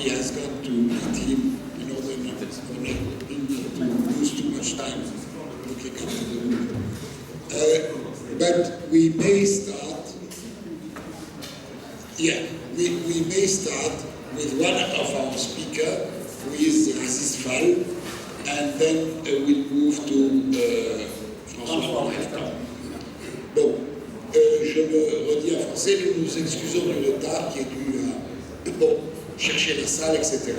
he has gone to meet him in order not to lose too much time looking up to the moon. But we may start, we may start with one of our speakers, who is Aziz Fall, and then we'll move to François Laurent. Bon, je me redis en français, nous nous excusons du retard qui est dû à chercher la salle, etc.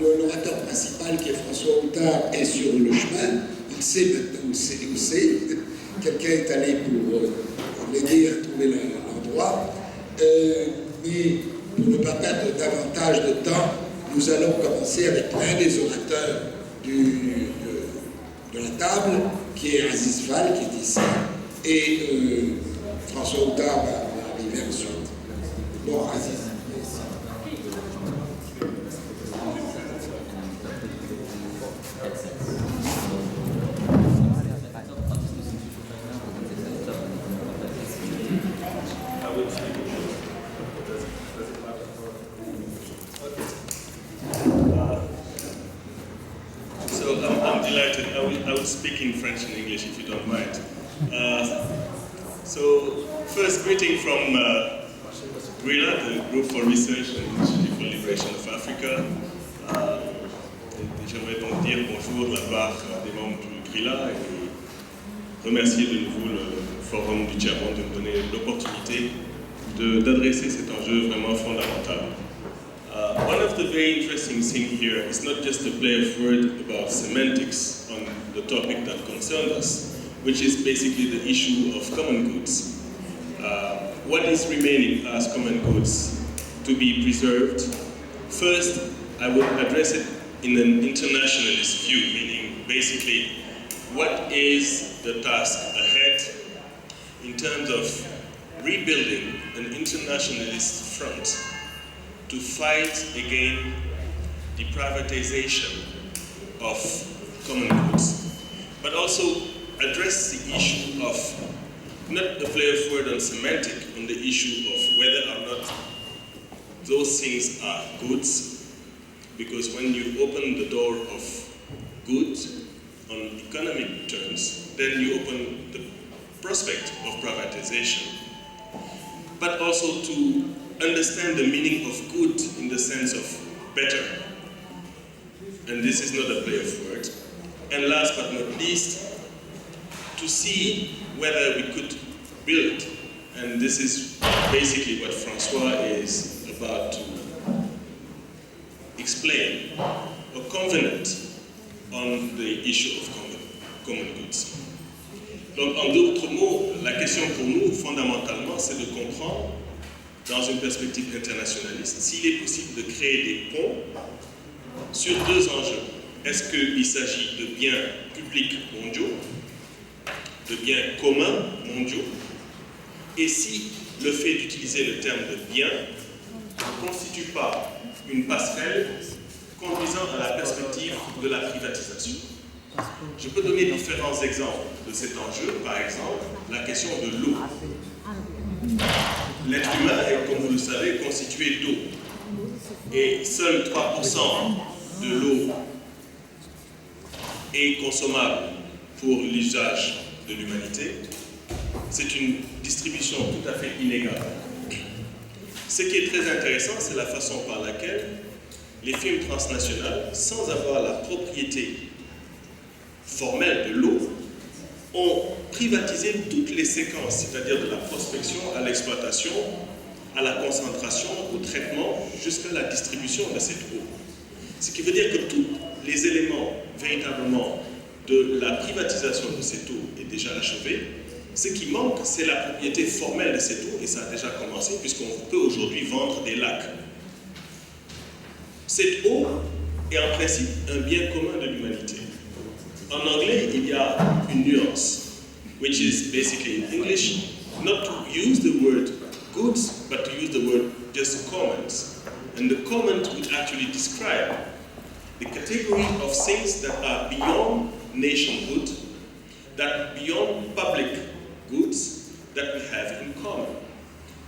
L'orateur principal, qui est François Houtard, est sur le chemin. Il sait maintenant où c'est. Quelqu'un est allé pour l'aider à trouver l'endroit. Mais pour ne pas perdre davantage de temps, nous allons commencer avec l'un des orateurs de la table, qui est Aziz Fall, qui est ici, et François Houtard va arriver ensuite. Bon, Aziz. I will speak in French and English if you don't mind. So, first greeting from GRILA, the Group for Research and Initiative for Liberation of Africa. J'aimerais donc dire bonjour de la part des membres du GRILA et remercier de nouveau le Forum du Tiers-Monde de me donner l'opportunité d'adresser cet enjeu vraiment fondamental. One of the very interesting things here is not just a play of words about semantics on the topic that concerns us, which is basically the issue of common goods. What is remaining as common goods to be preserved? First, I would address it in an internationalist view, meaning basically what is the task ahead in terms of rebuilding an internationalist front to fight against the privatization of common goods, but also address the issue of not a play of word on semantic, on the issue of whether or not those things are goods, because when you open the door of goods on economic terms, then you open the prospect of privatization, but also to understand the meaning of good in the sense of better. And this is not a play of words. And last but not least, to see whether we could build, and this is basically what Francois is about to explain, a covenant on the issue of common goods. Donc, en d'autres mots, la question pour nous, fondamentalement, c'est de comprendre, dans une perspective internationaliste, s'il est possible de créer des ponts sur deux enjeux. Est-ce qu'il s'agit de biens publics mondiaux, de biens communs mondiaux, et si le fait d'utiliser le terme de bien ne constitue pas une passerelle conduisant à la perspective de la privatisation. Je peux donner différents exemples de cet enjeu, par exemple la question de l'eau. L'être humain est, comme vous le savez, constitué d'eau. Et seuls 3% de l'eau est consommable pour l'usage de l'humanité. C'est une distribution tout à fait inégale. Ce qui est très intéressant, c'est la façon par laquelle les firmes transnationales, sans avoir la propriété formelle de l'eau, ont privatisé toutes les séquences, c'est-à-dire de la prospection à l'exploitation, à la concentration, au traitement, jusqu'à la distribution de cette eau. Ce qui veut dire que tous les éléments véritablement de la privatisation de cette eau est déjà achevé. Ce qui manque, c'est la propriété formelle de cette eau, et ça a déjà commencé, puisqu'on peut aujourd'hui vendre des lacs. Cette eau est en principe un bien commun de l'humanité. En anglais, il y a une nuance, which is basically in English, not to use the word goods, but to use the word just commons. And the commons would actually describe the category of things that are beyond nationhood, that beyond public goods that we have in common.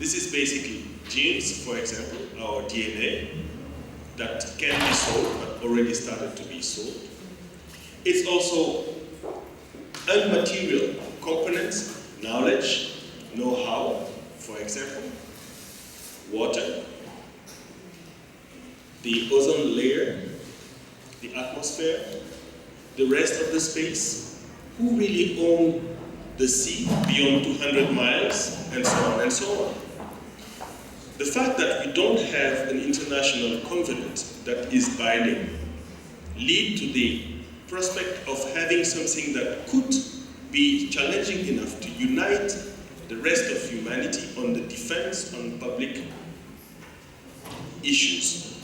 This is basically genes, for example, our DNA, that can be sold, but already started to be sold. It's also unmaterial components, knowledge, know-how, for example, water, the ozone layer, the atmosphere, the rest of the space, who really own the sea beyond 200 miles, and so on and so on. The fact that we don't have an international covenant that is binding lead to the prospect of having something that could be challenging enough to unite the rest of humanity on the defense on public issues.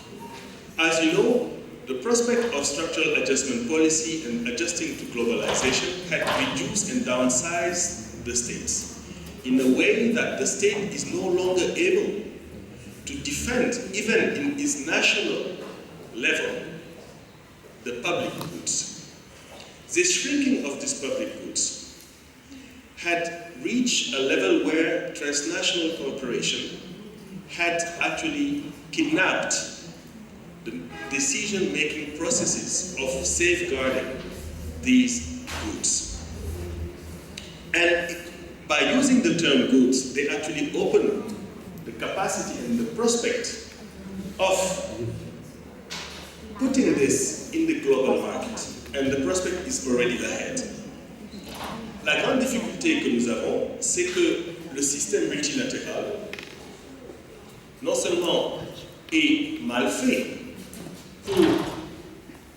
As you know, the prospect of structural adjustment policy and adjusting to globalization had reduced and downsized the states in a way that the state is no longer able to defend, even in its national level, the public goods. The shrinking of these public goods had reached a level where transnational cooperation had actually kidnapped the decision-making processes of safeguarding these goods. And by using the term goods, they actually open the capacity and the prospect of putting this in the global market. And the prospect is already ahead. La grande difficulté que nous avons, c'est que le système multilatéral, non seulement est mal fait pour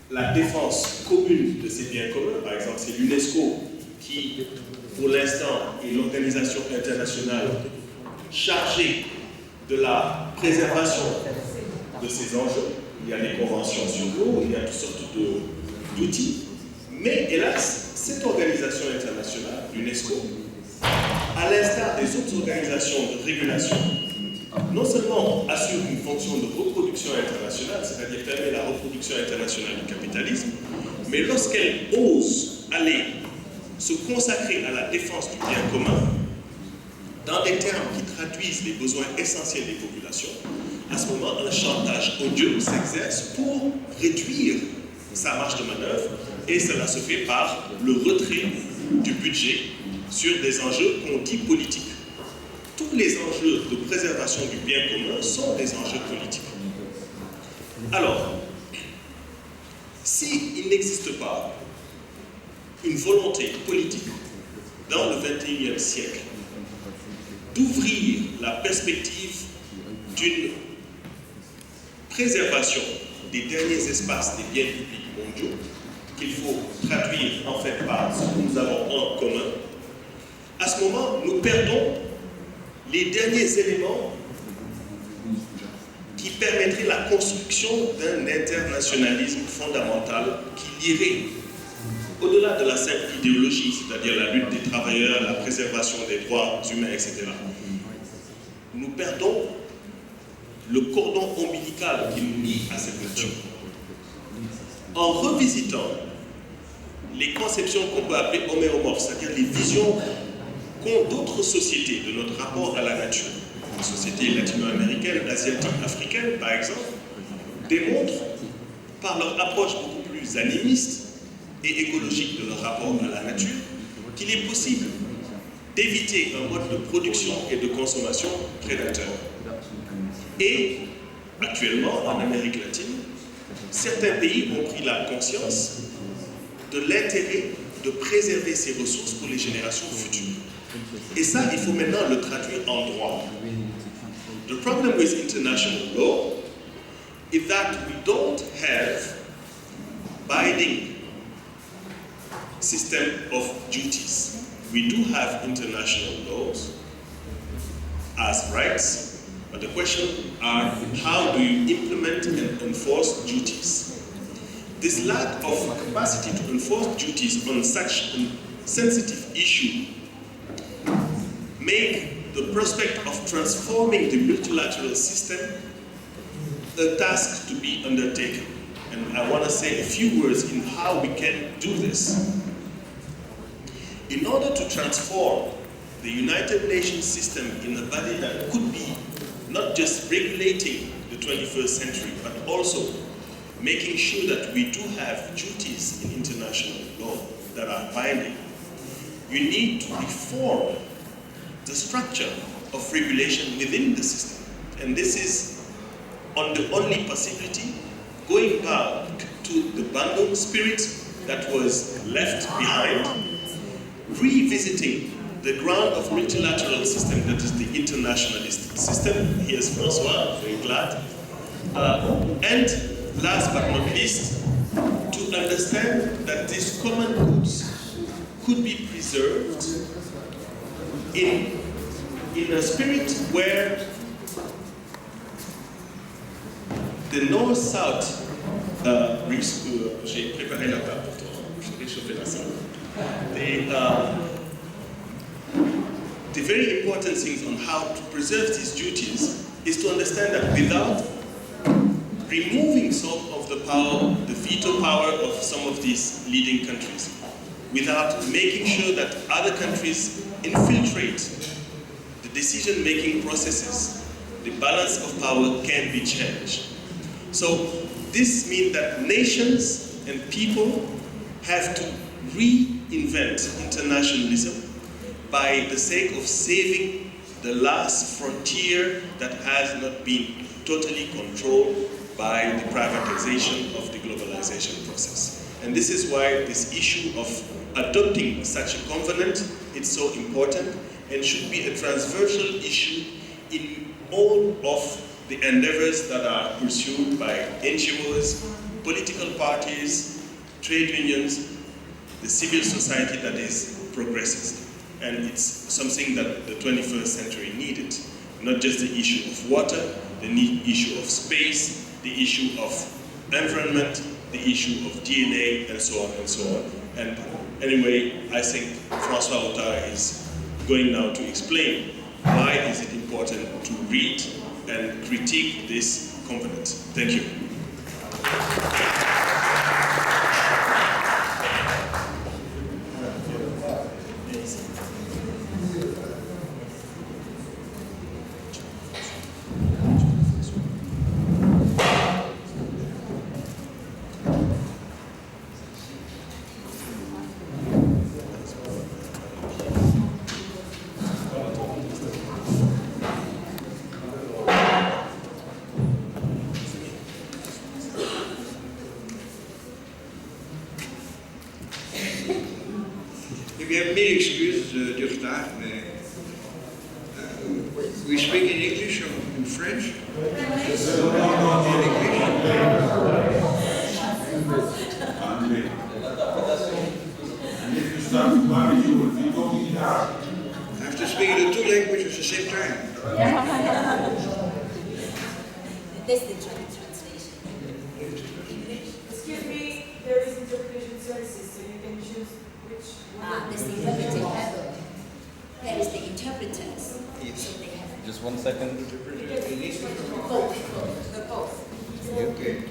la défense commune de ces biens communs, par exemple c'est l'UNESCO qui, pour l'instant, est l'organisation internationale chargée de la préservation de ces enjeux. Il y a des conventions sur l'eau, il y a toutes sortes d'outils, mais hélas, cette organisation internationale, l'UNESCO, à l'instar des autres organisations de régulation, non seulement assure une fonction de reproduction internationale, c'est-à-dire permet la reproduction internationale du capitalisme, mais lorsqu'elle ose aller se consacrer à la défense du bien commun, dans des termes qui traduisent les besoins essentiels des populations, à ce moment, un chantage odieux s'exerce pour réduire sa marge de manœuvre, et cela se fait par le retrait du budget sur des enjeux qu'on dit politiques. Tous les enjeux de préservation du bien commun sont des enjeux politiques. Alors, s'il n'existe pas une volonté politique dans le XXIe siècle d'ouvrir la perspective d'une préservation des derniers espaces des biens publics mondiaux, qu'il faut traduire en fait par ce que nous avons en commun, à ce moment, nous perdons les derniers éléments qui permettraient la construction d'un internationalisme fondamental qui lirait, au-delà de la simple idéologie, c'est-à-dire la lutte des travailleurs, la préservation des droits humains, etc. Nous perdons le cordon ombilical qui nous lie à cette nature. En revisitant les conceptions qu'on peut appeler homéomorphes, c'est-à-dire les visions qu'ont d'autres sociétés de notre rapport à la nature, les sociétés latino-américaines, asiatiques, africaines par exemple, démontrent par leur approche beaucoup plus animiste et écologique de leur rapport à la nature qu'il est possible d'éviter un mode de production et de consommation prédateur. Et actuellement, en Amérique latine, certains pays ont pris la conscience de l'intérêt de préserver ces ressources pour les générations futures. Et ça, il faut maintenant le traduire en droit. The problem with international law is that we don't have binding system of duties. We do have international laws as rights, but the question are how do you implement and enforce duties? This lack of capacity to enforce duties on such a sensitive issue make the prospect of transforming the multilateral system a task to be undertaken. And I want to say a few words in how we can do this. In order to transform the United Nations system in a body that could be not just regulating the 21st century, but also making sure that we do have duties in international law that are binding, you need to reform the structure of regulation within the system. And this is on the only possibility going back to the Bandung spirit that was left behind, revisiting the ground of multilateral system that is the internationalist system. Here's Francois, very glad. And last but not least, to understand that these common goods could be preserved in a spirit where the North-South, j'ai préparé la table pour toi, j'ai réchauffé la salle. The very important things on how to preserve these duties is to understand that without removing some of the power, the veto power of some of these leading countries, without making sure that other countries infiltrate the decision-making processes, the balance of power can be changed. So this means that nations and people have to reinvent internationalism by the sake of saving the last frontier that has not been totally controlled by the privatization of the globalization process. And this is why this issue of adopting such a covenant is so important and should be a transversal issue in all of the endeavors that are pursued by NGOs, political parties, trade unions, the civil society that is progressist. And it's something that the 21st century needed. Not just the issue of water, the issue of space, the issue of environment, the issue of DNA, and so on and so on. And anyway, I think Francois Ouattara is going now to explain why is it important to read and critique this covenant. Thank you. Mille excuses du retard, mais we speak in English or in French? I have to speak in the two languages at the same time. That's the translation. Excuse me, there is interpretation services, so you can choose which one. That's the interpreter. That is the interpreters. So they have Just 1 second. both. Okay.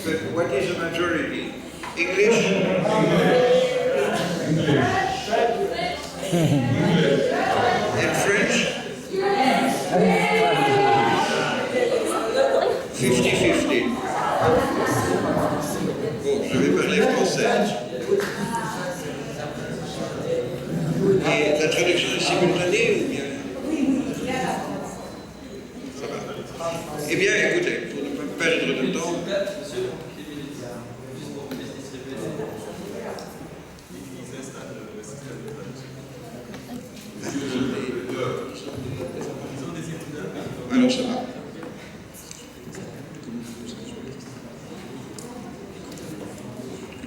But what is the majority? English? And French? 50-50. Bon, je vais parler français. Et la traduction est simultanée ou bien? Ça va. Eh bien, écoutez, pour ne pas perdre de temps, alors ça va.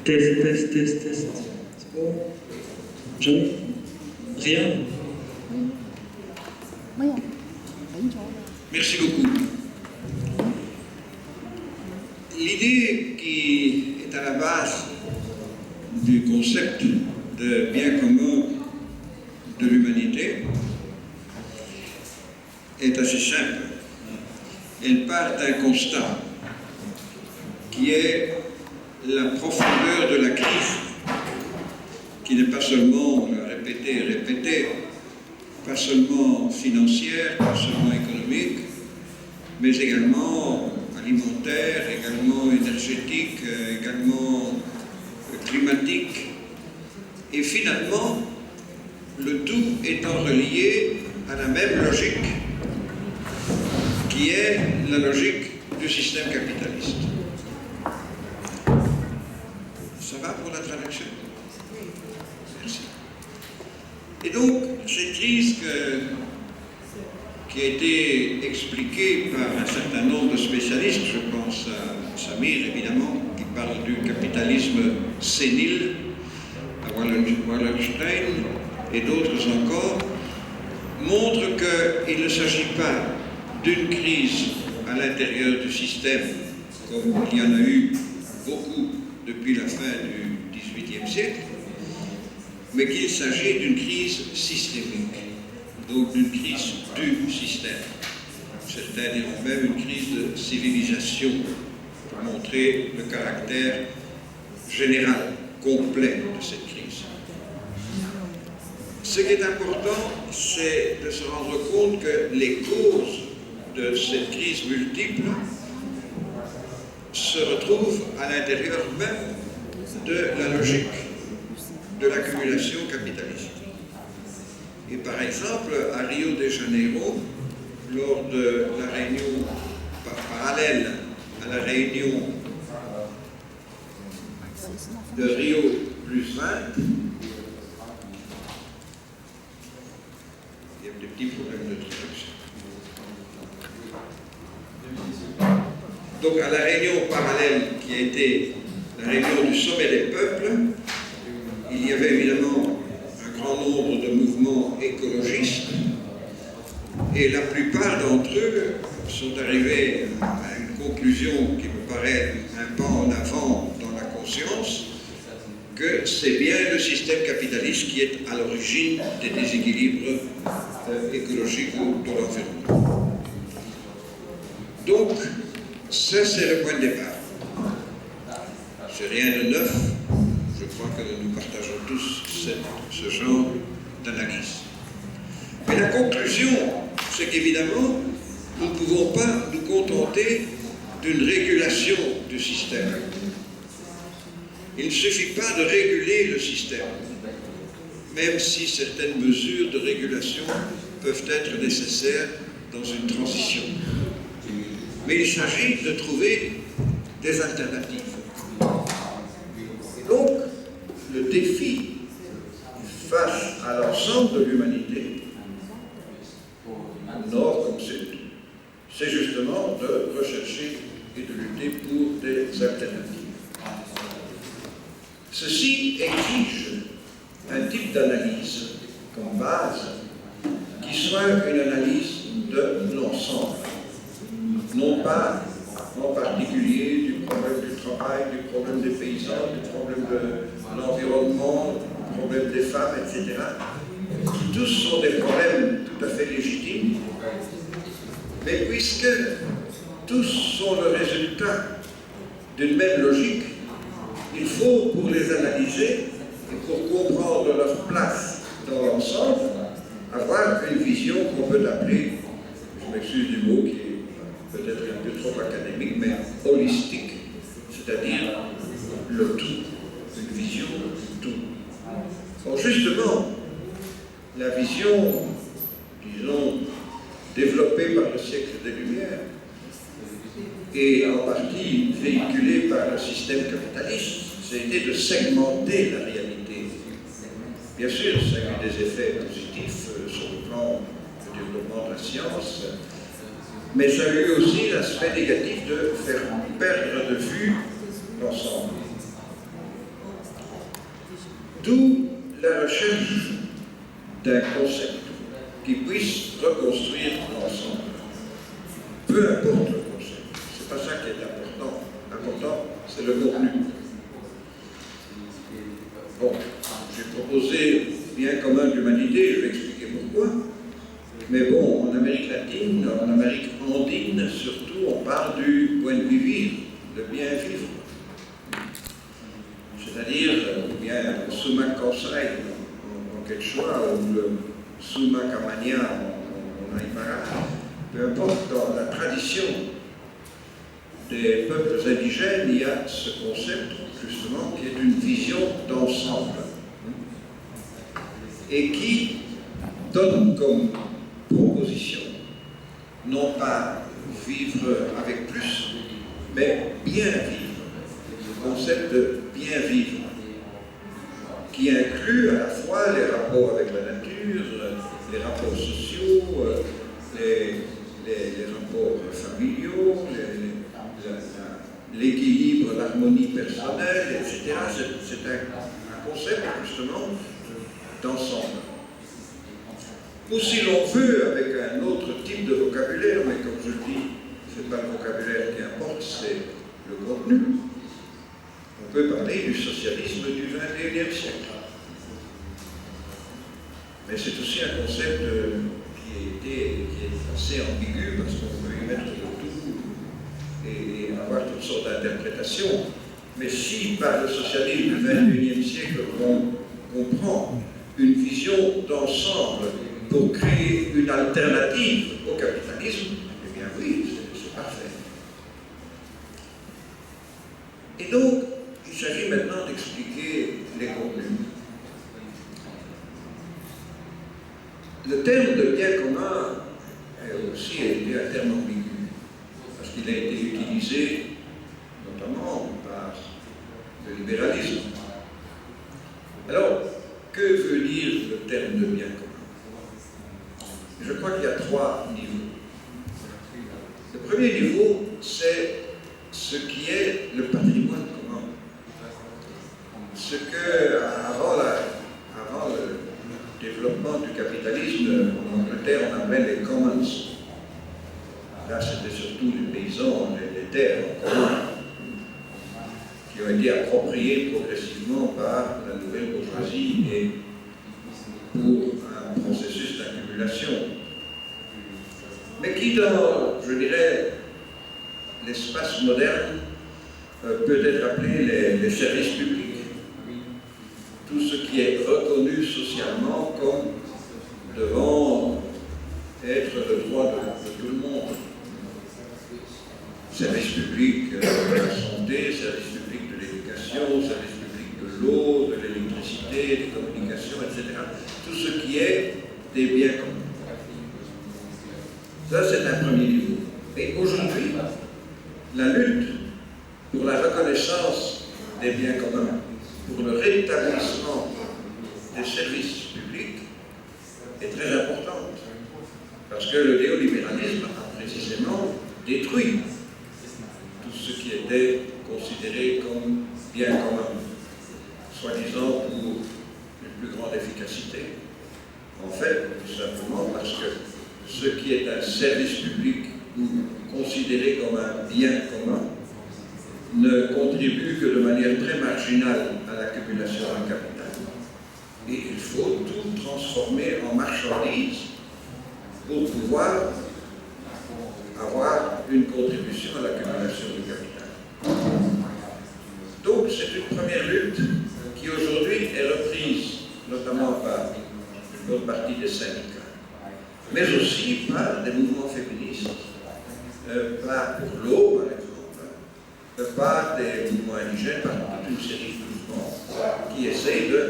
Test. C'est bon? Jamais? Rien? Merci beaucoup. L'idée qui est à la base du concept de bien commun de l'humanité est assez simple. Elle part d'un constat qui est la profondeur de la crise, qui n'est pas seulement, on l'a répété, pas seulement financière, pas seulement économique, mais également alimentaire, également énergétique, également climatique. Et finalement, le tout étant relié à la même logique, qui est la logique du système capitaliste. Ça va pour la traduction? Merci. Et donc, cette crise qui a été expliquée par un certain nombre de spécialistes, je pense à Samir évidemment, qui parle du capitalisme sénile, à Wallenstein et d'autres encore, montre qu'il ne s'agit pas d'une crise à l'intérieur du système, comme il y en a eu beaucoup depuis la fin du XVIIIe siècle, mais qu'il s'agit d'une crise systémique, donc d'une crise du système. Certains diront même une crise de civilisation, pour montrer le caractère général, complet de cette crise. Ce qui est important, c'est de se rendre compte que les causes de cette crise multiple se retrouvent à l'intérieur même de la logique de l'accumulation capitaliste. Et par exemple, à Rio de Janeiro, lors de la réunion parallèle à la réunion de Rio +20, il y a des petits problèmes de traduction. Donc à la réunion parallèle qui a été la réunion du sommet des peuples, il y avait évidemment un grand nombre de mouvements écologistes et la plupart d'entre eux sont arrivés à une conclusion qui me paraît un pas en avant dans la conscience, que c'est bien le système capitaliste qui est à l'origine des déséquilibres écologiques de l'environnement. Donc, ça c'est le point de départ. C'est rien de neuf. Je crois que nous partageons tous ce genre d'analyse. Mais la conclusion, c'est qu'évidemment, nous ne pouvons pas nous contenter d'une régulation du système. Il ne suffit pas de réguler le système, même si certaines mesures de régulation peuvent être nécessaires dans une transition. Mais il s'agit de trouver des alternatives. Donc, le défi face à l'ensemble de l'humanité, nord comme sud, c'est justement de rechercher et de lutter pour des alternatives. Ceci exige un type d'analyse comme base qui soit une analyse de l'ensemble, non pas en particulier du problème du travail, du problème des paysans, du problème de l'environnement, du problème des femmes, etc., qui tous sont des problèmes tout à fait légitimes, mais puisque tous sont le résultat d'une même logique, il faut, pour les analyser et pour comprendre leur place dans l'ensemble, avoir une vision qu'on peut appeler, je m'excuse du mot qui est peut-être un peu trop académique, mais holistique, c'est-à-dire le tout, une vision du tout. Bon, justement, la vision, disons, développée par le siècle des Lumières, et en partie véhiculée par le système capitaliste, c'était de segmenter la réalité. Bien sûr, ça a eu des effets positifs sur le plan du développement de la science, mais ça a eu aussi l'aspect négatif de faire perdre de vue l'ensemble. D'où la recherche d'un concept qui puisse reconstruire l'ensemble. Peu importe le concept, c'est pas ça qui est important. L'important, c'est le contenu. Bon, j'ai proposé bien commun de l'humanité, je vais expliquer pourquoi. Mais bon, en Amérique latine, en Amérique andine surtout, on parle du buen vivir, le bien vivre. C'est-à-dire, bien, le sumac causai en quechua, ou le sumac amania en aymara, peu importe, dans la tradition des peuples indigènes, il y a ce concept, justement, qui est une vision d'ensemble et qui donne comme proposition, non pas vivre avec plus, mais bien vivre, le concept de bien vivre, qui inclut à la fois les rapports avec la nature, les rapports sociaux, les rapports familiaux, l'équilibre, l'harmonie personnelle, etc. C'est un concept, justement, d'ensemble. Ou si l'on veut, avec un autre type de vocabulaire, mais comme je le dis, ce n'est pas le vocabulaire qui importe, c'est le contenu. On peut parler du socialisme du XXIe siècle. Mais c'est aussi un concept qui est assez ambigu parce qu'on peut y mettre de tout et avoir toutes sortes d'interprétations. Mais si par le socialisme du XXIe siècle on comprend une vision d'ensemble pour créer une alternative au capitalisme, eh bien oui, c'est parfait. Et donc, il s'agit maintenant d'expliquer les contenus. Le terme de bien commun a aussi été un terme ambigu, parce qu'il a été utilisé notamment par le libéralisme. Alors, que veut dire le terme de bien commun? Je crois qu'il y a 3 niveaux. Le premier niveau, c'est ce qui est le patrimoine commun. Ce que, avant le développement du capitalisme, en Angleterre, on appelait les commons. Là, c'était surtout les paysans, les terres en commun, qui ont été appropriées progressivement par la nouvelle bourgeoisie et pour un processus d'accumulation. Mais qui, dans, je dirais, l'espace moderne, peut être appelé les services publics. Tout ce qui est reconnu socialement comme devant être le droit de tout le monde. Service public de la santé, service public de l'éducation, service public de l'eau, de l'électricité, des communications, etc. Tout ce qui est des biens communs. Ça, c'est un premier niveau. Et aujourd'hui, la lutte pour la reconnaissance des biens communs, pour le rétablissement des services publics est très importante. Parce que le néolibéralisme a précisément détruit tout ce qui était considéré comme bien commun, soi-disant pour une plus grande efficacité. En fait, tout simplement parce que ce qui est un service public ou considéré comme un bien commun ne contribue que de manière très marginale à l'accumulation d'un capital. Et il faut tout transformer en marchandise pour pouvoir avoir une contribution à l'accumulation du capital. Donc c'est une première lutte qui aujourd'hui est reprise notamment par une bonne partie des syndicats, mais aussi par des mouvements féministes, par pour l'eau par exemple, par des mouvements indigènes, par toute une série de mouvements qui essayent de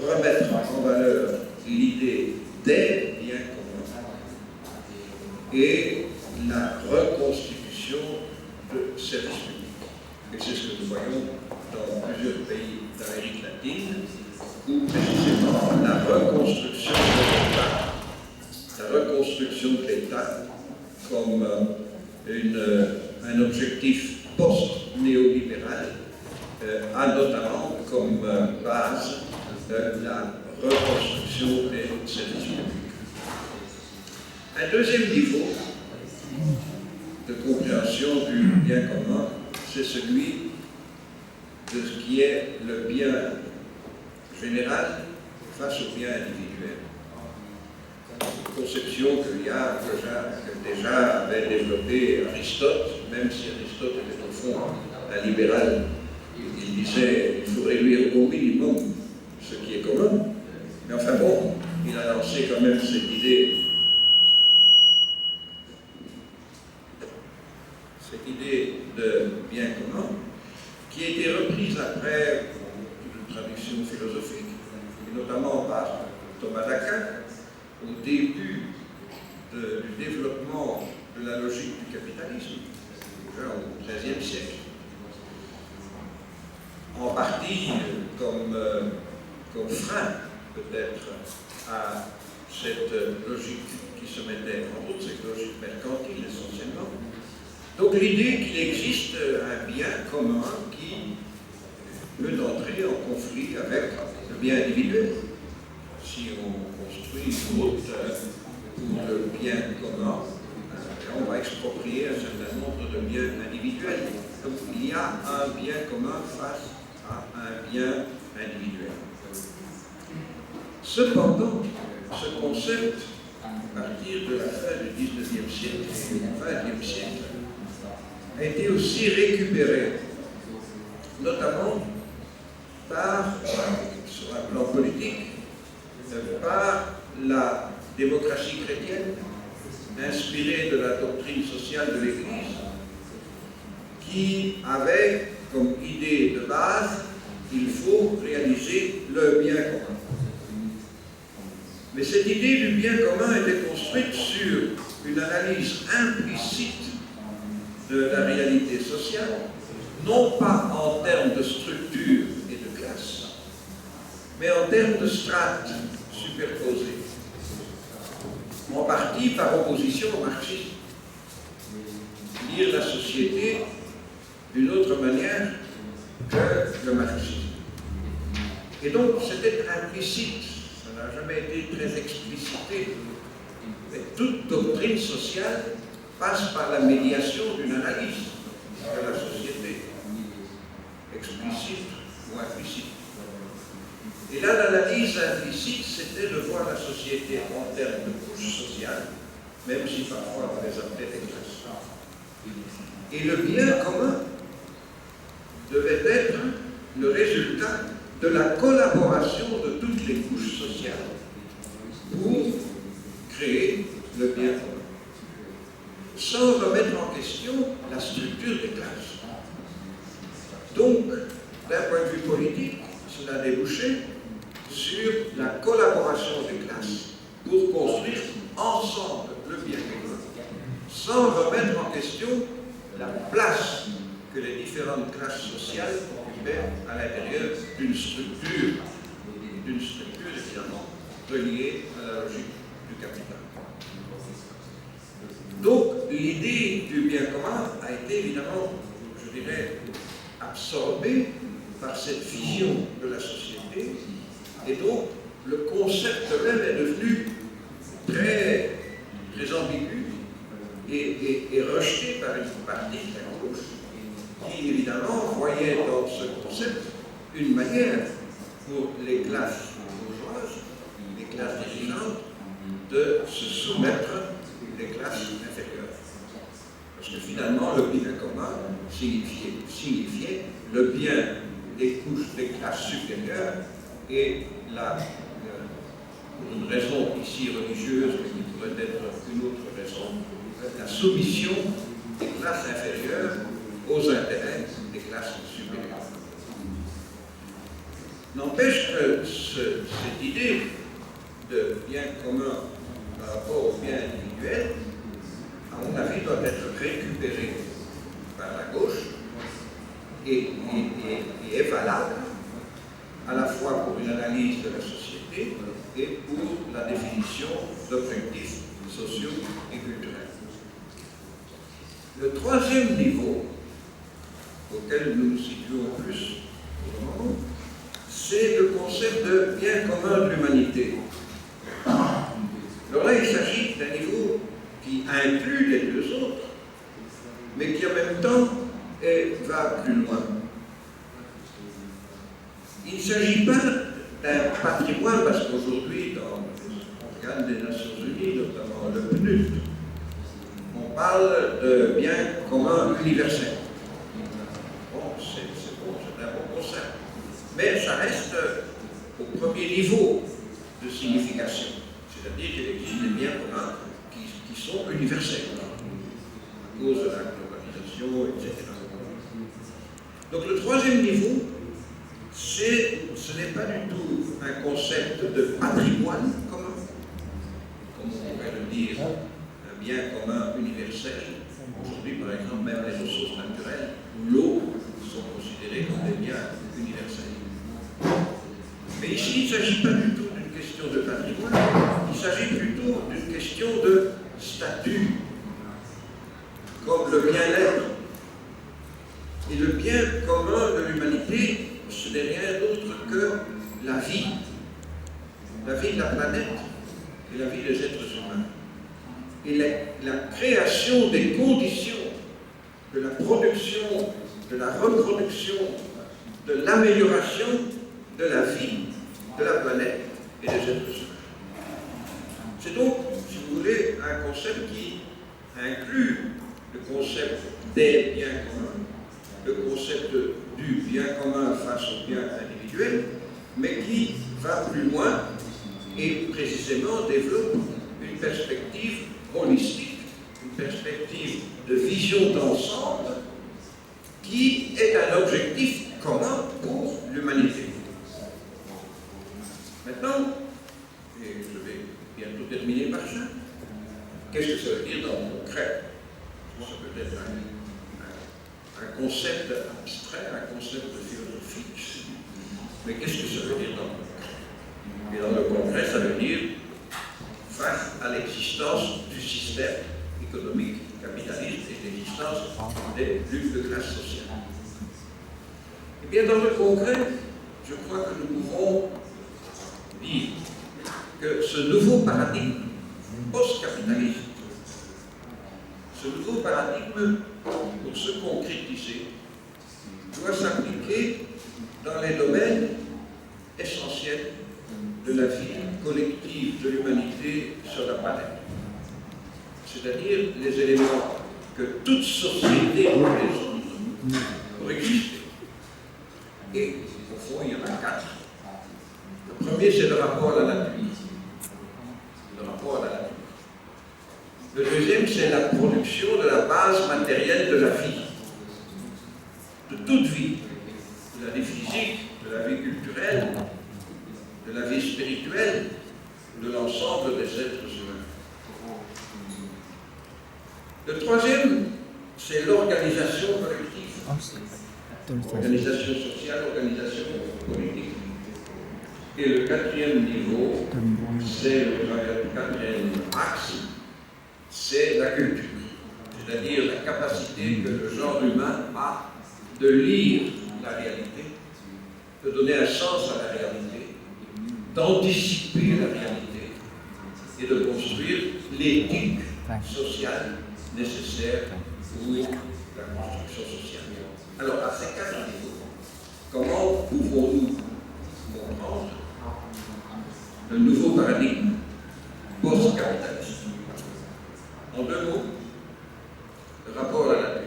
remettre en valeur l'idée des biens communs et la reconstitution de services publics. Et c'est ce que nous voyons dans plusieurs pays d'Amérique latine, où précisément la reconstruction de l'État comme un objectif post-néolibéral a notamment comme base la reconstruction des services publics. Un deuxième niveau de compréhension du bien commun, c'est celui de ce qui est le bien général face au bien individuel. Conception que déjà avait développé Aristote, même si Aristote était au fond un libéral. Il disait qu'il faut réduire au minimum ce qui est commun. Mais enfin bon, il a lancé quand même cette idée évidemment, qui a été reprise après une traduction philosophique, et notamment par Thomas d'Aquin, au début du développement de la logique du capitalisme, déjà au XIIIe siècle. En partie comme frein, peut-être, à cette logique qui se mettait en route, cette logique mercantile essentiellement. Donc l'idée qu'il existe un bien commun qui peut entrer en conflit avec le bien individuel. Si on construit une route pour le bien commun, on va exproprier un certain nombre de biens individuels. Donc il y a un bien commun face à un bien individuel. Cependant, ce concept, à partir de la fin du XIXe siècle et du XXe siècle, a été aussi récupéré, notamment sur un plan politique, par la démocratie chrétienne, inspirée de la doctrine sociale de l'Église, qui avait comme idée de base qu'il faut réaliser le bien commun. Mais cette idée du bien commun était construite sur une analyse implicite de la réalité sociale, non pas en termes de structure et de classe, mais en termes de strates superposées, en partie par opposition au marxisme. Lire la société d'une autre manière que le marxisme. Et donc c'était implicite, ça n'a jamais été très explicité, mais toute doctrine sociale passe par la médiation d'une analyse de la société, explicite ou implicite. Et là, l'analyse implicite, c'était de voir la société en termes de couches sociales, même si parfois on les appelait des classes. Et le bien commun devait être le résultat de la collaboration de toutes les couches sociales pour créer le bien commun, sans remettre en question la structure des classes. Donc, d'un point de vue politique, cela a débouché sur la collaboration des classes pour construire ensemble le bien commun, sans remettre en question la place que les différentes classes sociales occupaient à l'intérieur d'une structure évidemment reliée à la logique du capital. Donc, l'idée du bien commun a été évidemment, je dirais, absorbée par cette vision de la société, et donc le concept même est devenu très, très ambigu et rejeté par une partie de la gauche, qui évidemment voyait dans ce concept une manière pour les classes bourgeoises, les classes dirigeantes, de se soumettre des classes inférieures. Parce que finalement, le bien commun signifiait le bien des couches des classes supérieures et pour une raison ici religieuse, mais qui pourrait être une autre raison, la soumission des classes inférieures aux intérêts des classes supérieures. N'empêche que cette idée de bien commun par rapport au bien individuel, à mon avis, doit être récupérée par la gauche et est valable à la fois pour une analyse de la société et pour la définition d'objectifs sociaux et culturels. Le troisième niveau auquel nous nous situons plus pour le moment, c'est le concept de bien commun de l'humanité. Alors là, il s'agit d'un niveau qui inclut les deux autres, mais qui en même temps va plus loin. Il ne s'agit pas d'un patrimoine, parce qu'aujourd'hui, dans l'organe des Nations Unies, notamment le PNUD, on parle de bien commun universel. Bon, c'est bon, c'est un bon concept. Mais ça reste au premier niveau de signification. C'est-à-dire qu'il existe des biens communs qui sont universels, à cause de la globalisation, etc. Donc le troisième niveau, ce n'est pas du tout un concept de patrimoine commun, comme on pourrait le dire, un bien commun universel. Aujourd'hui, par exemple, même les ressources naturelles, l'eau, sont considérées comme des biens universels. Mais ici, il ne s'agit pas du tout d'une question de patrimoine, il s'agit plutôt d'une question de statut, comme le bien-être. Et le bien commun de l'humanité, ce n'est rien d'autre que la vie de la planète et la vie des êtres humains. Et la création des conditions de la production, de la reproduction, de l'amélioration de la vie de la planète et des êtres humains. C'est donc, si vous voulez, un concept qui inclut le concept des biens communs, le concept du bien commun face au bien individuel, mais qui va plus loin et précisément développe une perspective holistique, une perspective de vision d'ensemble qui est un objectif commun pour l'humanité. Maintenant, et je vais bientôt terminer par ça, qu'est-ce que ça veut dire dans le concret? Ça peut être un concept abstrait, un concept philosophique, mais qu'est-ce que ça veut dire dans le concret? Et dans le concret, ça veut dire face à l'existence du système économique capitaliste et l'existence des luttes de classe sociale. Eh bien, dans le concret, je crois que nous pouvons dire que ce nouveau paradigme post-capitaliste, ce nouveau paradigme, pour se concrétiser, doit s'appliquer dans les domaines essentiels de la vie collective de l'humanité sur la planète. C'est-à-dire les éléments que toute société présente pour exister. Et au fond, il y en a 4. Le premier, c'est le rapport à la nature. Le rapport à la nature. Le deuxième, c'est la production de la base matérielle de la vie. De toute vie. De la vie physique, de la vie culturelle, de la vie spirituelle, de l'ensemble des êtres humains. Le troisième, c'est l'organisation collective. Organisation sociale, organisation politique. Et le quatrième niveau, c'est le quatrième axe, c'est la culture. C'est-à-dire la capacité que le genre humain a de lire la réalité, de donner un sens à la réalité, d'anticiper la réalité et de construire l'éthique sociale nécessaire pour la construction sociale. Alors, à ces 4 niveaux, comment pouvons-nous comprendre le nouveau paradigme post-capitaliste? En 2 mots, le rapport à la nature.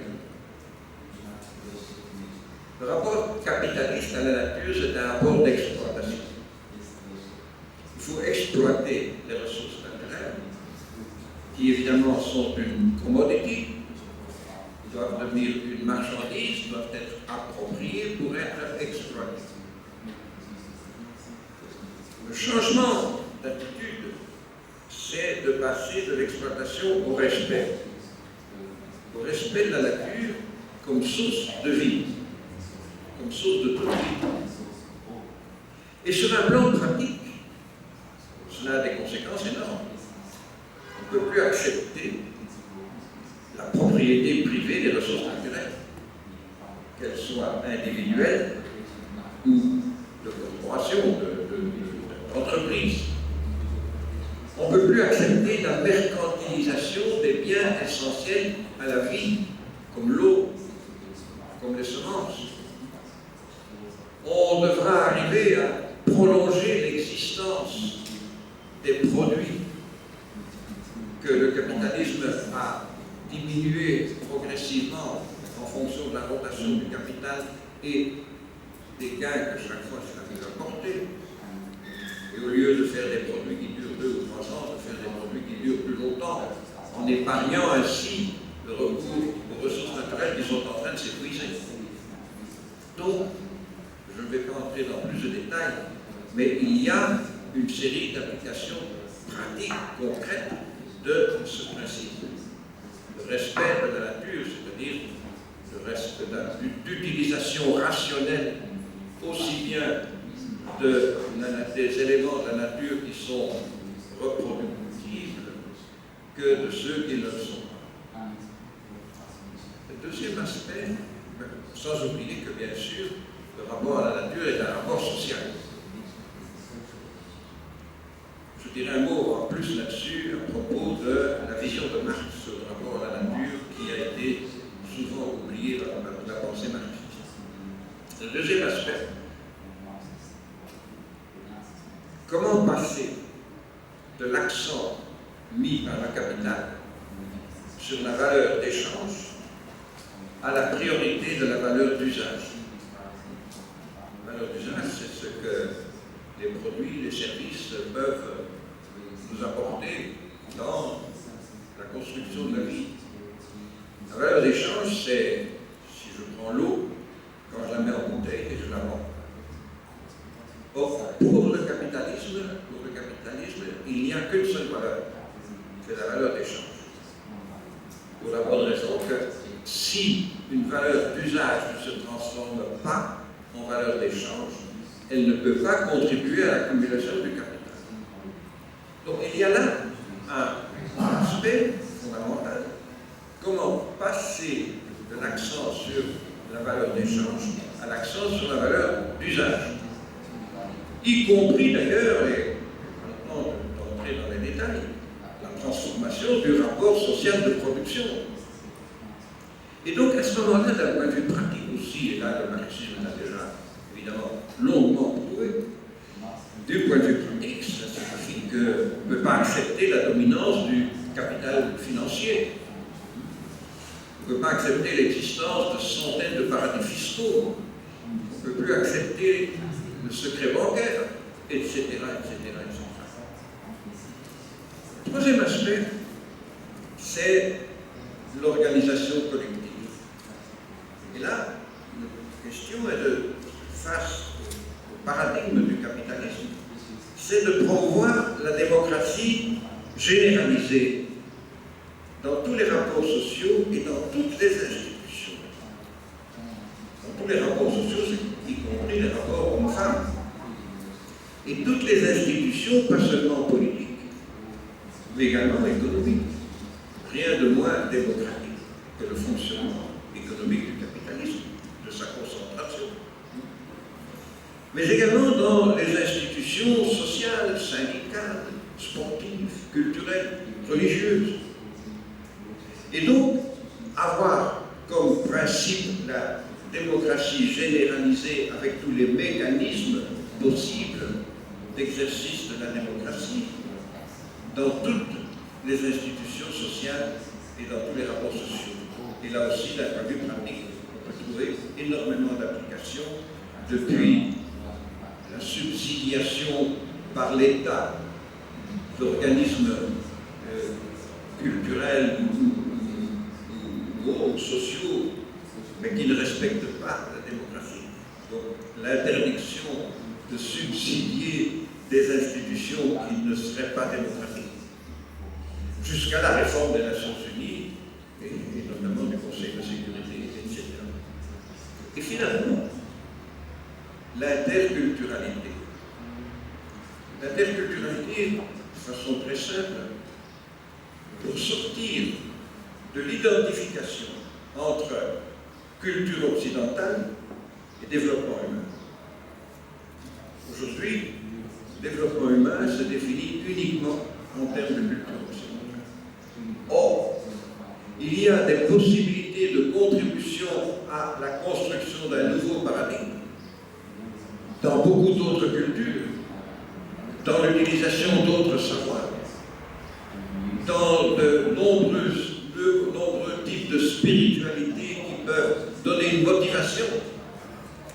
Le rapport capitaliste à la nature, c'est un rapport d'exploitation. Il faut exploiter les ressources naturelles, qui évidemment sont une commodity, doivent devenir une marchandise, doivent être appropriées pour être exploitées. Le changement d'attitude, c'est de passer de l'exploitation au respect de la nature comme source de vie, comme source de toute vie. Et sur un plan pratique, cela a des conséquences énormes. On ne peut plus accepter la propriété privée des ressources naturelles, qu'elles soient individuelles ou de corporations, d'entreprises. On ne peut plus accepter la mercantilisation des biens essentiels à la vie, comme l'eau, comme les semences. On devra arriver à prolonger l'existence des produits que le capitalisme a diminué progressivement en fonction de la rotation du capital et des gains que chaque fois cela nous a apportés. Et au lieu de faire des produits qui durent 2 ou 3 ans, de faire des produits qui durent plus longtemps, en épargnant ainsi le recours aux ressources naturelles qui sont en train de s'épuiser. Donc, je ne vais pas entrer dans plus de détails, mais il y a une série d'applications pratiques, concrètes de ce principe. Le respect de la nature, c'est-à-dire le respect d'utilisation rationnelle aussi bien des éléments de la nature qui sont reproductibles que de ceux qui ne le sont pas. Le deuxième aspect, sans oublier que bien sûr, le rapport à la nature est un rapport social. Je dirais un mot en plus là-dessus à propos de la vision de Marx sur le rapport à la nature qui a été souvent oublié dans la pensée marxiste. Le deuxième aspect, comment passer de l'accent mis par la capitale sur la valeur d'échange à la priorité de la valeur d'usage. La valeur d'usage, c'est ce que les produits, les services peuvent nous apporter dans la construction de la vie. La valeur d'échange, c'est, si je prends l'eau, quand je la mets en bouteille et je la vends. Or, pour le capitalisme, il n'y a qu'une seule valeur, c'est la valeur d'échange. Pour la bonne raison que si une valeur d'usage ne se transforme pas en valeur d'échange, elle ne peut pas contribuer à l'accumulation du capital. Donc il y a là un aspect fondamental. Comment passer de l'accent sur la valeur d'échange à l'accent sur la valeur d'usage, y compris d'ailleurs, et maintenant d'entrer dans les détails, la transformation du rapport social de production. Et donc à ce moment-là, d'un point de vue pratique aussi, et là le marxisme a déjà évidemment longuement prouvé, du point de vue pratique, ça signifie qu'on ne peut pas accepter la dominance du capital financier. On ne peut pas accepter l'existence de centaines de paradis fiscaux. On ne peut plus accepter le secret bancaire, etc., etc., etc. Le troisième aspect, c'est l'organisation collective. Et là, la question est de, face au paradigme du capitalisme, c'est de promouvoir la démocratie généralisée dans tous les rapports sociaux et dans toutes les institutions. Dans tous les rapports sociaux, y compris les rapports hommes-femmes. Et toutes les institutions, pas seulement politiques, mais également économiques. Rien de moins démocratique que le fonctionnement économique du capitalisme, de sa concentration. Mais également dans les institutions sociales, syndicales, sportives, culturelles, religieuses. Et donc, avoir comme principe la démocratie généralisée avec tous les mécanismes possibles d'exercice de la démocratie dans toutes les institutions sociales et dans tous les rapports sociaux. Et là aussi, d'un point de vue pratique, on peut trouver énormément d'applications depuis la subsidiation par l'État d'organismes culturels ou sociaux, mais qui ne respectent pas la démocratie. Donc l'interdiction de subsidier des institutions qui ne seraient pas démocratiques, jusqu'à la réforme des Nations Unies, et notamment du Conseil de sécurité, etc. Et finalement, l'interculturalité. L'interculturalité, de façon très simple, pour sortir de l'identification entre culture occidentale et développement humain. Aujourd'hui, le développement humain se définit uniquement en termes de culture occidentale. Or, il y a des possibilités de contribution à la construction d'un nouveau paradigme dans beaucoup d'autres cultures, dans l'utilisation d'autres savoirs, dans de nombreux types de spiritualité qui peuvent donner une motivation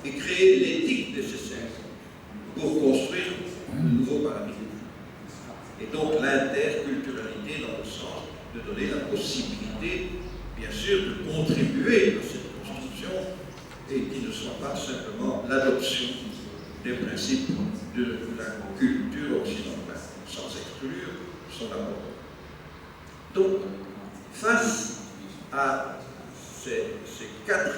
et créer l'éthique nécessaire pour construire un nouveau paradigme. Et donc l'interculturalité dans le sens de donner la possibilité, bien sûr, de contribuer à cette construction et qui ne soit pas simplement l'adoption des principes de la culture occidentale, sans exclure son apport. Donc, face à ces 4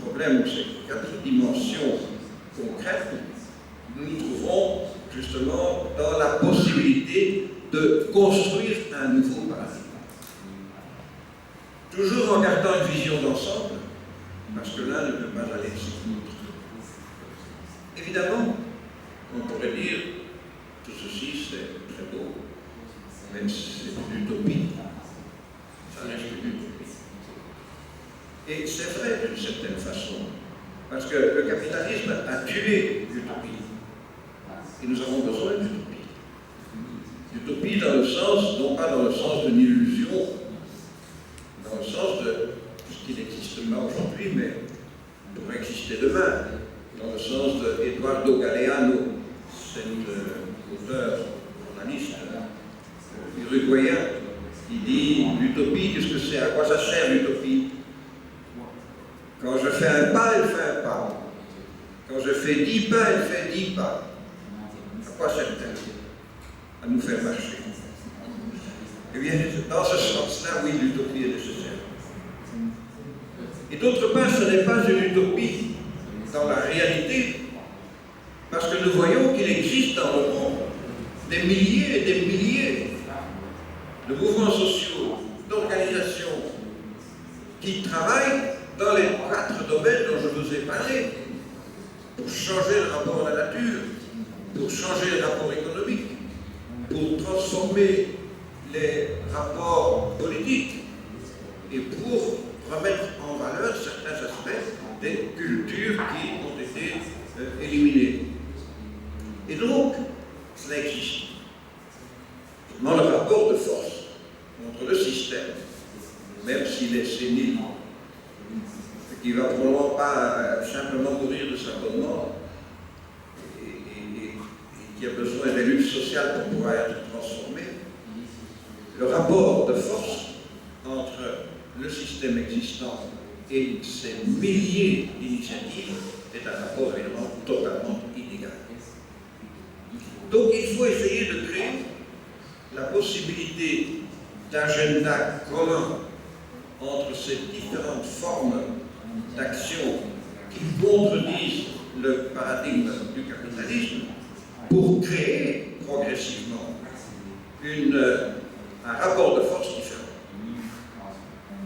problèmes, ces 4 dimensions concrètes, nous nous trouvons justement dans la possibilité de construire un nouveau paradigme. Toujours en gardant une vision d'ensemble, parce que l'un ne peut pas aller sans l'autre. Évidemment, on pourrait dire tout ceci c'est très beau, même si c'est une utopie, ça reste une utopie. Et c'est vrai d'une certaine façon, parce que le capitalisme a tué l'utopie. Et nous avons besoin d'utopie. L'utopie dans le sens, non pas dans le sens d'une illusion, dans le sens de ce qui n'existe pas aujourd'hui, mais pourrait exister demain, dans le sens d'Eduardo Galeano, cet auteur, journaliste uruguayen, qui dit l'utopie, qu'est-ce que c'est? À quoi ça sert l'utopie? Quand je fais un pas, elle fait un pas. Quand je fais 10 pas, elle fait 10 pas. À quoi sert-elle? À nous faire marcher. Eh bien, dans ce sens-là, oui, l'utopie est nécessaire. Et d'autre part, ce n'est pas une utopie dans la réalité, parce que nous voyons qu'il existe dans le monde des milliers et des milliers de mouvements sociaux, d'organisations qui travaillent dans les 4 domaines dont je vous ai parlé, pour changer le rapport à la nature, pour changer le rapport économique, pour transformer les rapports politiques et pour remettre en valeur certains aspects des cultures qui ont été éliminées. Et donc, cela existe. Dans le rapport de force entre le système, même s'il est sénile, qui ne va probablement pas simplement mourir de sa bonne mort, et qui a besoin des luttes sociales pour pouvoir être transformé, le rapport de force entre le système existant et ces milliers d'initiatives est un rapport évidemment totalement inégal. Donc il faut essayer de créer la possibilité d'agenda commun entre ces différentes formes d'action qui contredisent le paradigme du capitalisme pour créer progressivement un rapport de force différent.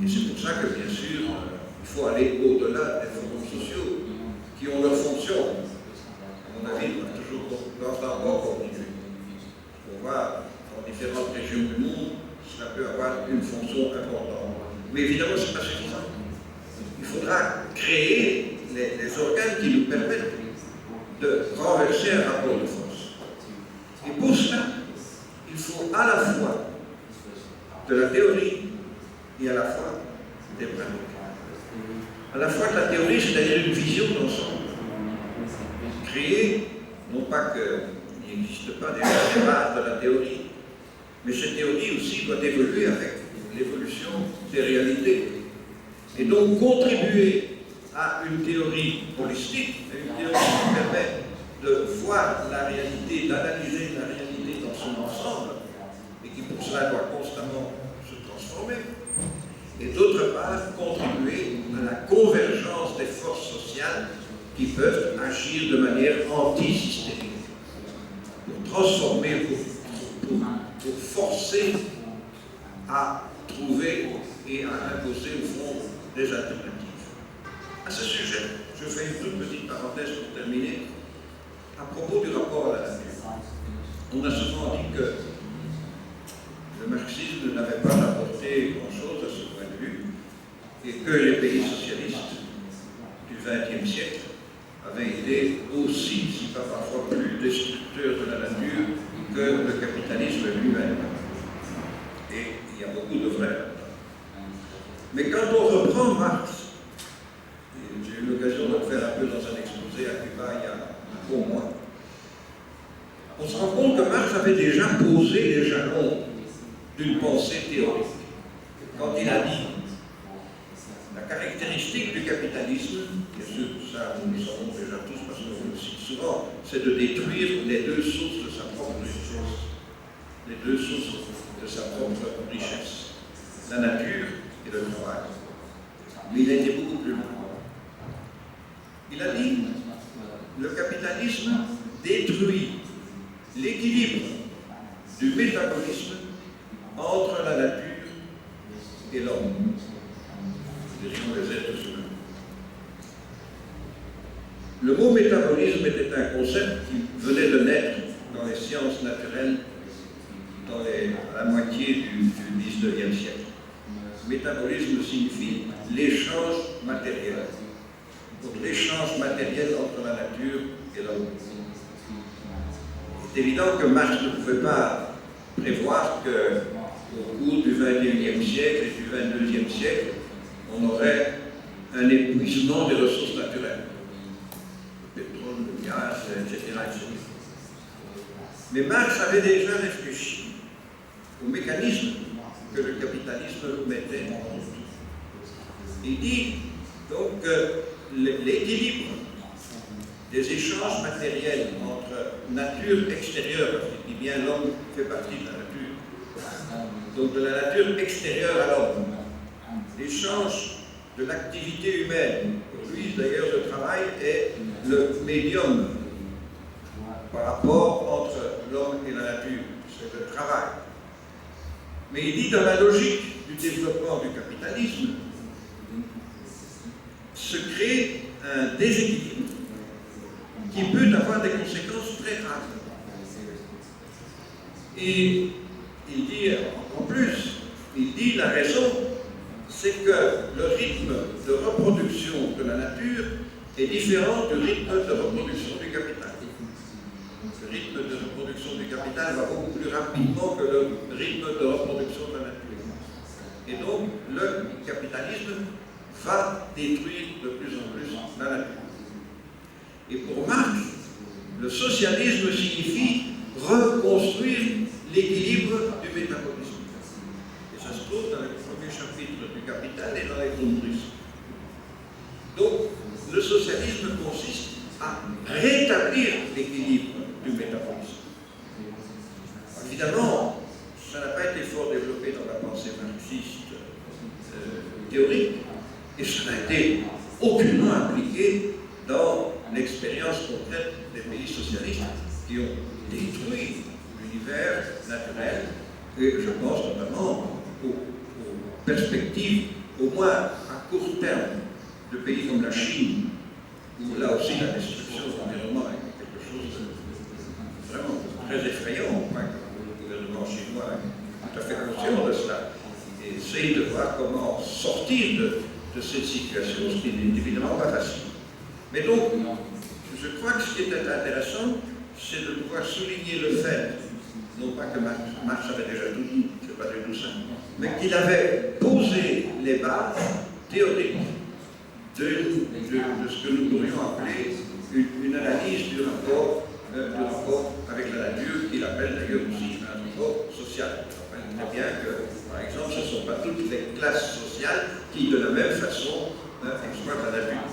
Et c'est pour ça que, bien sûr, il faut aller au-delà des forums sociaux qui ont leur fonction. À mon avis, doivent encore continuer. On voit dans différentes régions du monde, cela peut avoir une fonction importante. Mais évidemment, ce n'est pas suffisant. Il faudra créer les organes qui nous permettent de renverser un rapport de force. Et pour cela, il faut à la fois de la théorie et à la fois des pratiques. À la fois de la théorie, c'est-à-dire une vision d'ensemble. Créer, non pas qu'il n'existe pas déjà des bases de la théorie, mais cette théorie aussi doit évoluer avec l'évolution des réalités. Et donc contribuer à une théorie holistique, à une théorie qui permet de voir la réalité, d'analyser la réalité dans son ensemble, et qui pour cela doit constamment se transformer. Et d'autre part, contribuer à la convergence des forces sociales qui peuvent agir de manière anti-systémique, pour transformer, pour forcer à trouver et à imposer au fond des alternatives. À ce sujet, je fais une toute petite parenthèse pour terminer. À propos du rapport à la nature, on a souvent dit que le marxisme n'avait pas apporté grand-chose à ce point de vue et que les pays socialistes du XXe siècle avaient été aussi, si pas parfois plus, destructeurs de la nature que le capitalisme lui-même. Et il y a beaucoup de vrai là-dedans. Mais quand on reprend Marx, et j'ai eu l'occasion de le faire un peu dans un exposé à Cuba il y a un bon mois, on se rend compte que Marx avait déjà posé les jalons d'une pensée théorique. Quand il a dit la caractéristique du capitalisme, c'est de détruire les deux sources de sa propre richesse. Les deux sources de sa propre richesse. La nature et le travail. Mais il a été beaucoup plus loin. Il a dit, le capitalisme détruit l'équilibre du métabolisme entre la nature et l'homme, disons les êtres humains. Le mot métabolisme était un concept qui venait de naître dans les sciences naturelles dans la moitié du XIXe siècle. Métabolisme signifie l'échange matériel. Donc l'échange matériel entre la nature et l'homme. C'est évident que Marx ne pouvait pas prévoir qu'au cours du XXIe siècle et du XXIe siècle, on aurait un épuisement des ressources naturelles. Le pétrole, le gaz, etc. Mais Marx avait déjà réfléchi au mécanisme que le capitalisme mettait en route. Il dit donc que l'équilibre des échanges matériels entre nature extérieure, parce qu'il dit bien l'homme fait partie de la nature, donc de la nature extérieure à l'homme, l'échange de l'activité humaine, pour lui d'ailleurs le travail est le médium par rapport entre l'homme et la nature, c'est le travail. Mais il dit dans la logique du développement du capitalisme, se crée un déséquilibre qui peut avoir des conséquences très graves. Et il dit en plus, il dit la raison, c'est que le rythme de reproduction de la nature est différent du rythme de reproduction du capital. Le rythme de reproduction du capital va beaucoup plus rapidement que le rythme de reproduction de la nature. Et donc, le capitalisme va détruire de plus en plus la nature. Et pour Marx, le socialisme signifie reconstruire l'équilibre du métabolisme. Et ça se trouve dans les premiers chapitres du Capital et dans les Grundrisse. Donc, le socialisme consiste à rétablir l'équilibre du métabolisme. Évidemment, ça n'a pas été fort développé dans la pensée marxiste théorique, et ça n'a été aucunement appliqué dans l'expérience concrète des pays socialistes qui ont détruit l'univers naturel, et je pense notamment aux perspectives, au moins à court terme, de pays comme la Chine, où là aussi la destruction de l'environnement est quelque chose de vraiment très effrayant, que le gouvernement chinois est tout à fait conscient de cela, et essaye de voir comment sortir de cette situation, ce qui n'est évidemment pas facile. Mais donc, je crois que ce qui est intéressant, c'est de pouvoir souligner le fait, non pas que Marx avait déjà tout dit, c'est pas du tout ça, mais qu'il avait posé les bases théoriques de ce que nous pourrions appeler une analyse du rapport avec la nature, qu'il appelle d'ailleurs aussi un rapport social. On rappelle très bien que, par exemple, ce ne sont pas toutes les classes sociales qui, de la même façon, exploitent la nature.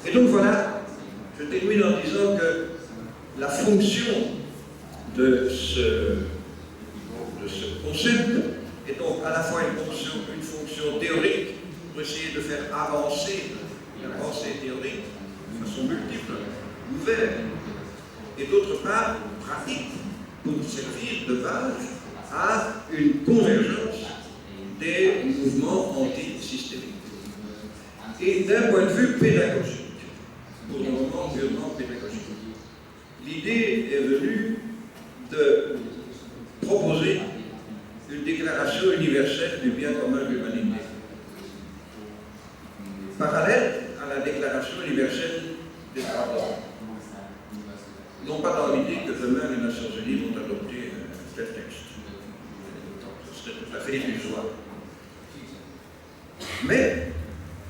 Et donc voilà, je termine en disant que la fonction de ce concept est donc à la fois une fonction théorique pour essayer de faire avancer la pensée théorique de façon multiple, ouverte, et d'autre part pratique pour servir de base à une convergence des mouvements antisystémiques. Et d'un point de vue pédagogique, pour le moment purement pédagogique, l'idée est venue de proposer une déclaration universelle du bien commun de l'humanité, parallèle à la déclaration universelle des droits de l'homme. Non pas dans l'idée que demain les Nations Unies vont adopter un tel texte. Ce serait tout à fait illusoire. Mais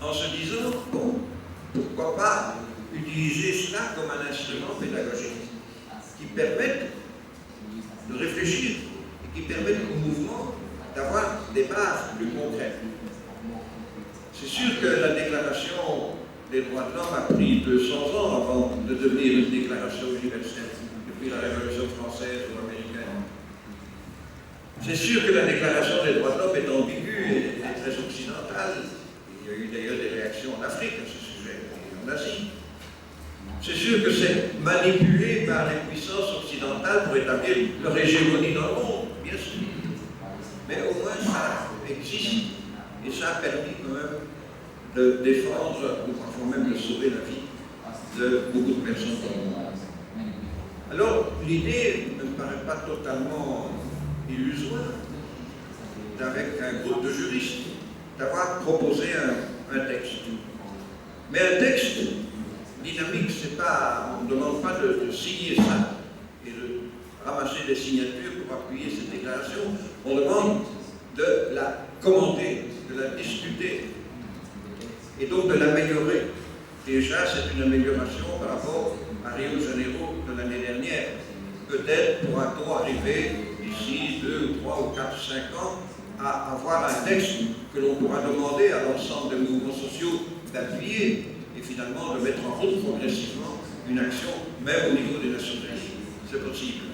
en se disant, bon, pourquoi pas utiliser cela comme un instrument pédagogique qui permette de réfléchir et qui permette au mouvement d'avoir des bases plus concrètes. C'est sûr que la déclaration des droits de l'homme a pris 200 ans avant de devenir une déclaration universelle, depuis la Révolution française ou américaine. C'est sûr que la déclaration des droits de l'homme est ambiguë et très occidentale. Il y a eu d'ailleurs des réactions en Afrique à ce sujet, et en Asie. C'est sûr que c'est manipulé par les puissances occidentales pour établir leur hégémonie dans le monde, bien sûr. Mais au moins ça existe et ça a permis quand même de défendre ou parfois même de sauver la vie de beaucoup de personnes dans le monde. Alors l'idée ne me paraît pas totalement illusoire avec un groupe de juristes d'avoir proposé un texte. Mais un texte dynamique, c'est pas, on ne demande pas de signer ça et de ramasser des signatures pour appuyer cette déclaration. On demande de la commenter, de la discuter et donc de l'améliorer. Déjà, c'est une amélioration par rapport à Rio de Janeiro de l'année dernière. Peut-être pourra-t-on arriver d'ici 2 ou 3 ou 4 ou 5 ans à avoir un texte que l'on pourra demander à l'ensemble des mouvements sociaux d'appuyer et finalement de mettre en route progressivement une action, même au niveau des Nations Unies. C'est possible.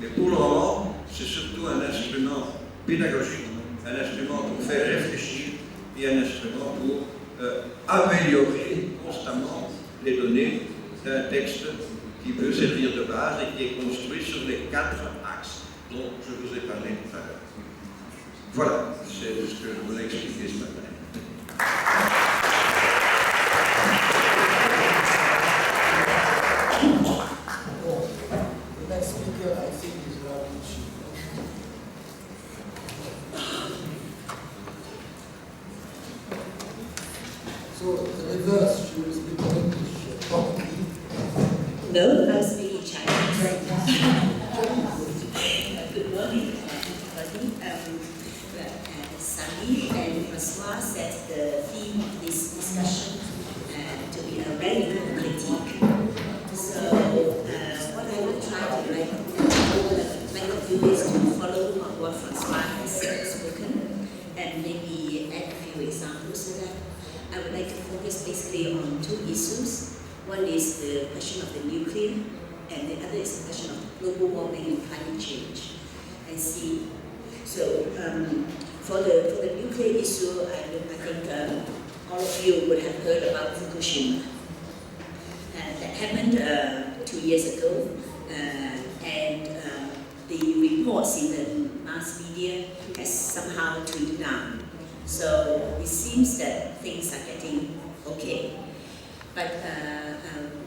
Mais pour le moment, c'est surtout un instrument pédagogique, un instrument pour faire réfléchir et un instrument pour améliorer constamment les données d'un texte qui peut servir de base et qui est construit sur les 4 axes dont je vous ai parlé tout à l'heure. Voilà, c'est ce que je voulais expliquer ce matin. The next speaker, I think, is Ravi. So, the reverse, she will speak English properly. No, I speak Chinese. Good morning, everybody. Sami and Francois set the theme of this discussion to be a radical critique. So, what I will try to make of you is to follow what Francois has spoken and maybe add a few examples to that. I would like to focus basically on 2 issues. One is the question of the nuclear, and the other is the question of global warming and climate change. And see, so for the nuclear issue, I think all of you would have heard about Fukushima. That happened 2 years ago, and the reports in the mass media has somehow tuned down. So it seems that things are getting okay. But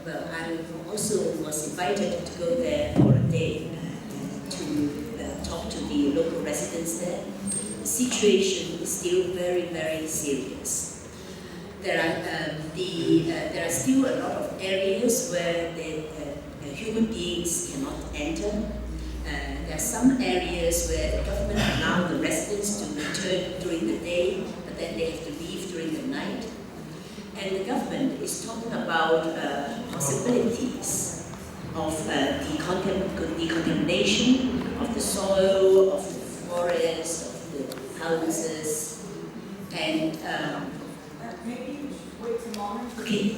well, I also was invited to go there for a day to talk to the local residents there. The situation is still very, very serious. There are still a lot of areas where the human beings cannot enter. There are some areas where the government allows the residents to return during the day, but then they have to leave during the night. And the government is talking about possibilities of decontamination of the soil, of the forest, of the houses, and maybe you should wait a moment. okay.